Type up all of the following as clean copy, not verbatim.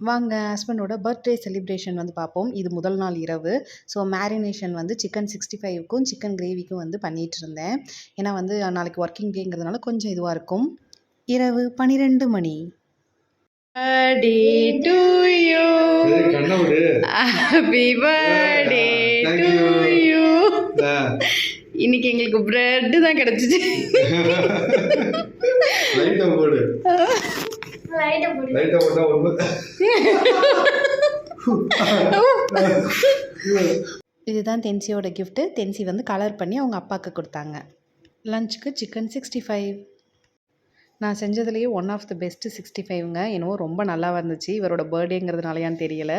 வாங்க ஹஸ்பண்டோட birthday celebration வந்து பார்ப்போம். இது முதல் நாள் இரவு. ஸோ மேரினேஷன் வந்து சிக்கன் 65க்கும் சிக்கன் கிரேவிக்கும் வந்து பண்ணிகிட்டு இருந்தேன். ஏன்னா வந்து நாளைக்கு ஒர்க்கிங் டேங்கிறதுனால கொஞ்சம் இதுவாக இருக்கும். இரவு 12 மணி. Birthday to you, happy birthday to you. இன்னைக்கு எங்களுக்கு பிரெட் தான் கிடைச்சிச்சு. இதுதான் தென்சியோட கிஃப்ட்டு. தென்சி வந்து கலர் பண்ணி அவங்க அப்பாவுக்கு கொடுத்தாங்க. லஞ்சுக்கு சிக்கன் 65. நான் செஞ்சதுலேயே ஒன் ஆஃப் த பெஸ்ட்டு 65ங்க. என்னவோ ரொம்ப நல்லா வந்துச்சு. இவரோட பர்த்டேங்கிறதுனாலையான்னு தெரியல.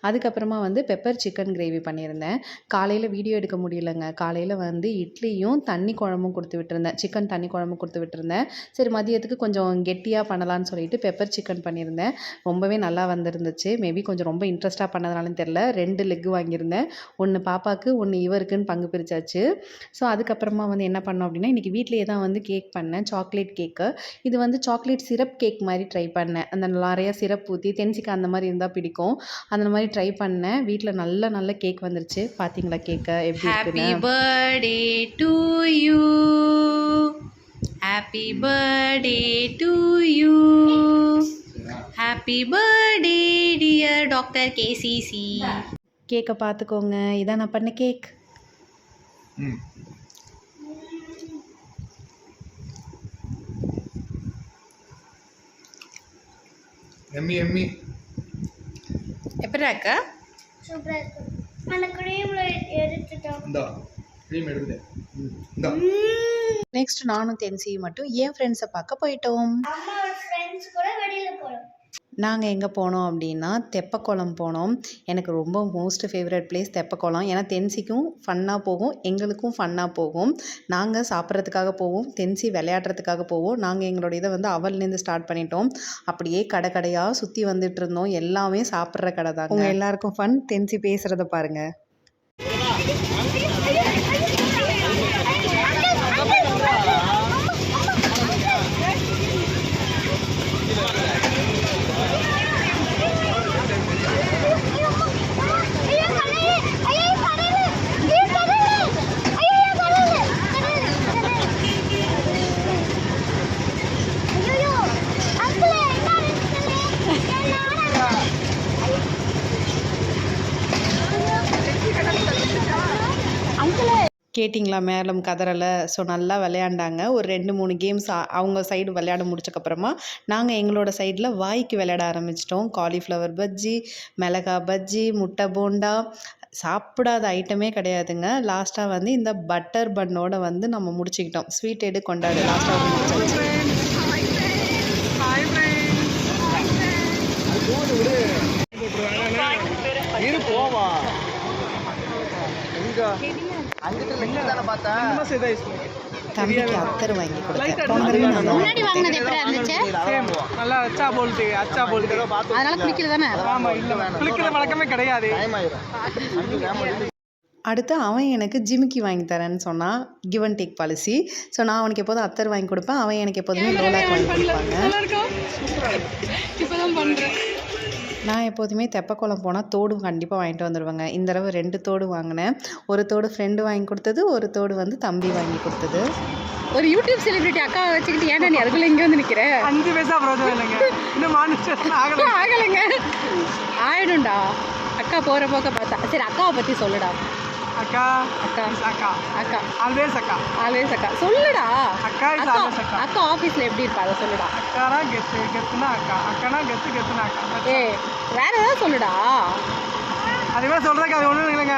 அதுக்கப்புறமா வந்து பெப்பர் சிக்கன் கிரேவி பண்ணியிருந்தேன். காலையில் வீடியோ எடுக்க முடியலைங்க. காலையில் வந்து இட்லியும் தண்ணி குழம்பும் கொடுத்து விட்டுருந்தேன். சிக்கன் தண்ணி குழம்பும் கொடுத்து விட்டுருந்தேன். சரி மதியத்துக்கு கொஞ்சம் கெட்டியாக பண்ணலான்னு சொல்லிட்டு பெப்பர் சிக்கன் பண்ணியிருந்தேன். ரொம்பவே நல்லா வந்துருந்துச்சு. மேபி கொஞ்சம் ரொம்ப இன்ட்ரெஸ்ட்டாக பண்ணதுனாலும் தெரில. 2 லெக்கு வாங்கியிருந்தேன். ஒன்று பாப்பாவுக்கு, ஒன்று இவருக்குன்னு பங்கு பிரிச்சாச்சு. ஸோ அதுக்கப்புறமா வந்து என்ன பண்ணோம் அப்படின்னா, இன்றைக்கி வீட்டிலேயே தான் வந்து கேக் பண்ணேன். சாக்லேட் கேக்கு. இது வந்து சாக்லேட் சிரப் கேக் மாதிரி ட்ரை பண்ணேன். அந்த நிறையா சிரப் ஊற்றி, தென்சிக்கு அந்த மாதிரி இருந்தால் பிடிக்கும். அந்த மாதிரி ட்ரை பண்ணேன். வீட்டில் நல்ல கேக் வந்துருச்சு. பார்த்தீங்களா கேக்கை எப்படி இருக்குன்னு? Happy birthday to you, happy birthday to you, happy birthday dear doctor KCC. கேக்கை பார்த்துக்கோங்க. இதான் நான் பண்ண கேக். எம்மி எம்மி எப்படி அக்கா? சூப்பரா இருக்கு. அந்த கிரீம்ல எடுத்துட்டோம். இந்தா கிரீம் எடுத்துட்டேன். இந்தா நெக்ஸ்ட் நானும் தென்சியும் மட்டும் என் ஃப்ரெண்ட்ஸை பார்க்க போயிட்டோம். அம்மாவோட ஃப்ரெண்ட்ஸ் கூட வெளியில போறோம். நாங்கள் எங்கே போனோம் அப்படின்னா தெப்பக்குளம் போனோம். எனக்கு ரொம்ப மோஸ்ட் ஃபேவரட் பிளேஸ் தெப்பக்குளம். ஏன்னா தென்சிக்கும் ஃபன்னாக போகும், எங்களுக்கும் ஃபன்னாக போகும். நாங்கள் சாப்பிட்றதுக்காக போவோம், தென்சி விளையாடுறதுக்காக போவோம். நாங்கள் எங்களோட இதை வந்து அவல்லேருந்து ஸ்டார்ட் பண்ணிட்டோம். அப்படியே கடையாக சுற்றி வந்துட்டு இருந்தோம். எல்லாமே சாப்பிட்ற கடை தான். உங்கள் எல்லாருக்கும் ஃபன். தென்சி பேசுகிறத பாருங்கள். கேட்டிங்களா மேலும் கதறலை? ஸோ நல்லா விளையாண்டாங்க. ஒரு 2-3 கேம்ஸ் அவங்க சைடு விளையாட முடிச்சக்கப்புறமா நாங்கள் எங்களோட சைடில் வாய்க்கு விளையாட ஆரம்பிச்சிட்டோம். காலிஃப்ளவர் பஜ்ஜி, மிளகா பஜ்ஜி, முட்டை போண்டா, சாப்பிடாத ஐட்டமே கிடையாதுங்க. லாஸ்ட்டாக வந்து இந்த பட்டர் பன்னோட வந்து நம்ம முடிச்சுக்கிட்டோம். ஸ்வீட் எடு கொண்டாடு லாஸ்ட்டாக வந்து முடிச்சாச்சு. தம்பிக்கு அத்தர் வாங்கி கொடுத்தேன். முன்னாடி வாங்குனது எப்படி இருந்துச்சு? நல்லா அச்சா போல்ட் அதனால குளிக்கல தானே? ஆமா, இல்ல குளிக்கிற வழக்கமே கிடையாது. அடுத்து அவன் எனக்கு ஜிமிக்கி வாங்கி தரேன்னு சொன்னான். Give and take policy. So நான் அவனுக்கு எப்போதும் அத்தர் வாங்கி கொடுப்பேன், அவன் எனக்கு எப்போதுமே லோலாக் வாங்கி கொடுப்பாங்க. நான் எப்போதுமே தெப்பக்குளம் போனால் தோடு கண்டிப்பாக வாங்கிட்டு வந்துடுவேங்க. இந்த தடவை 2 தோடு வாங்கினேன். ஒரு தோடு ஃப்ரெண்டு வாங்கி கொடுத்தது, ஒரு தோடு வந்து தம்பி வாங்கி கொடுத்தது. ஒரு யூடியூப் செலிபிரிட்டி அக்காவை வச்சுக்கிட்டு ஏன்டா நீ அதுக்குள்ள இங்கே வந்து நிற்கிற? 5 பைசா பிரோஜனம் இல்லைங்க. இன்னும் ஆகலைங்க. ஆயிடும்டா. அக்கா போகிற போக்க பார்த்தா. சரி அக்காவை பற்றி சொல்லுடா. அக்கா அக்கா அக்கா அக்கா ஆல்வேஸ் அக்கா ஆல்வேஸ் அக்கா சொல்லுடா. அக்கா இஸ் ஆல்வேஸ் அக்கா. அக்கா ஆஃபீஸில் எப்படி இருப்பா அதை சொல்லுடா. அக்கானா கெத்து, கெத்துனா அக்கா, அக்கானா கெத்து, கெத்துனா அக்கா. வேற ஏதாவது சொல்லுடா. அதுவே சொல்கிறதுக்கு அது ஒன்றும் இல்லைங்க.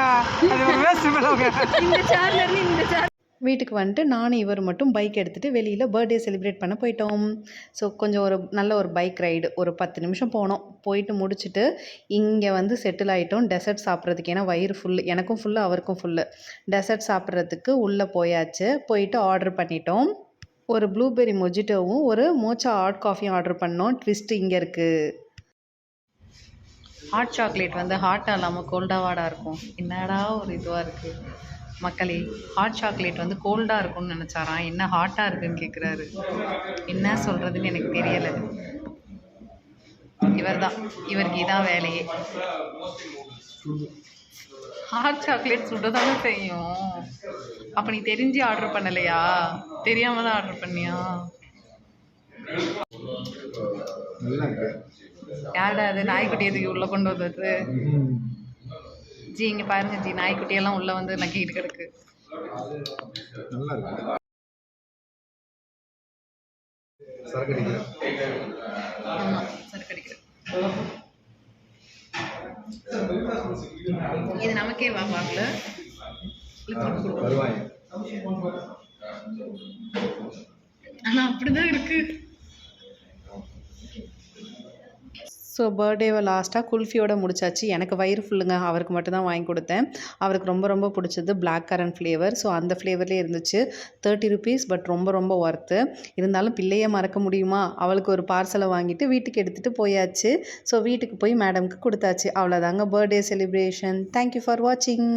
அது ஒரு வேஸ்ட் பண்ணுவாங்க. இந்த சேர்லேருந்து இந்த சேர். வீட்டுக்கு வந்துட்டு நானும் இவர் மட்டும் பைக் எடுத்துகிட்டு வெளியில் பர்த்டே செலிப்ரேட் பண்ண போயிட்டோம். ஸோ கொஞ்சம் நல்ல ஒரு பைக் ரைடு ஒரு 10 நிமிஷம் போனோம். போயிட்டு முடிச்சுட்டு இங்கே வந்து செட்டில் ஆகிட்டோம் டெசர்ட் சாப்பிட்றதுக்கு. ஏன்னா வயிறு ஃபுல்லு, எனக்கும் ஃபுல்லு அவருக்கும் ஃபுல்லு. டெசர்ட் சாப்பிட்றதுக்கு உள்ளே போயாச்சு. போயிட்டு ஆர்டர் பண்ணிட்டோம். ஒரு ப்ளூபெர்ரி மொஜிட்டோவும் ஒரு மோச்சா ஹாட் காஃபியும் ஆர்டர் பண்ணோம். ட்விஸ்ட் இங்கே இருக்குது. ஹாட் சாக்லேட் வந்து ஹாட்டாக இல்லாமல் கோல்டாவாடாக இருக்கும். என்னடா ஒரு இதுவாக இருக்குது மக்களே. ஹாட் சாக்லேட் வந்து கோல்டாக இருக்கும்னு நினச்சாராம். என்ன ஹாட்டாக இருக்குன்னு கேட்குறாரு. என்ன சொல்கிறதுன்னு எனக்கு தெரியலை. இவர் தான், இவருக்கு இதான் வேலையே. ஹாட் சாக்லேட் சுட தானே செய்யும். அப்போ நீ தெரிஞ்சு ஆர்டர் பண்ணலையா? தெரியாம தான் ஆர்டர் பண்ணியா? நல்லா இருக்கு. யாரடா அது நாய்க்குட்டி எதுக்கு உள்ளே கொண்டு வந்தது? ஜி இங்கே பாருங்க ஜி, நாய்க்குட்டியெல்லாம் உள்ளே வந்து நக்கிக்கிட்டு கிடக்கு. நல்லா இருக்கு. சரக்கு அடிக்கிறேன். ஆமாம், சரி கிடைக்குது. இது நமக்கே வாங்கல வருவாய். ஆனால் அப்படிதான் இருக்கு. ஸோ பர்த்டேவை லாஸ்ட்டாக குல்ஃபியோட முடிச்சாச்சு. எனக்கு வயிறு ஃபுல்லுங்க. அவருக்கு மட்டும் தான் வாங்கி கொடுத்தேன். அவருக்கு ரொம்ப ரொம்ப பிடிச்சது பிளாக் கரண்ட் ஃப்ளேவர். ஸோ அந்த ஃப்ளேவர்லேயே இருந்துச்சு. 30 ருபீஸ். பட் ரொம்ப ரொம்ப ஒர்த்து. இருந்தாலும் பிள்ளையை மறக்க முடியுமா? அவளுக்கு ஒரு பார்சலை வாங்கிட்டு வீட்டுக்கு எடுத்துகிட்டு போயாச்சு. ஸோ வீட்டுக்கு போய் மேடம்க்கு கொடுத்தாச்சு. அவ்வளோதாங்க பர்த்டே செலிப்ரேஷன். தேங்க்யூ ஃபார் வாட்சிங்.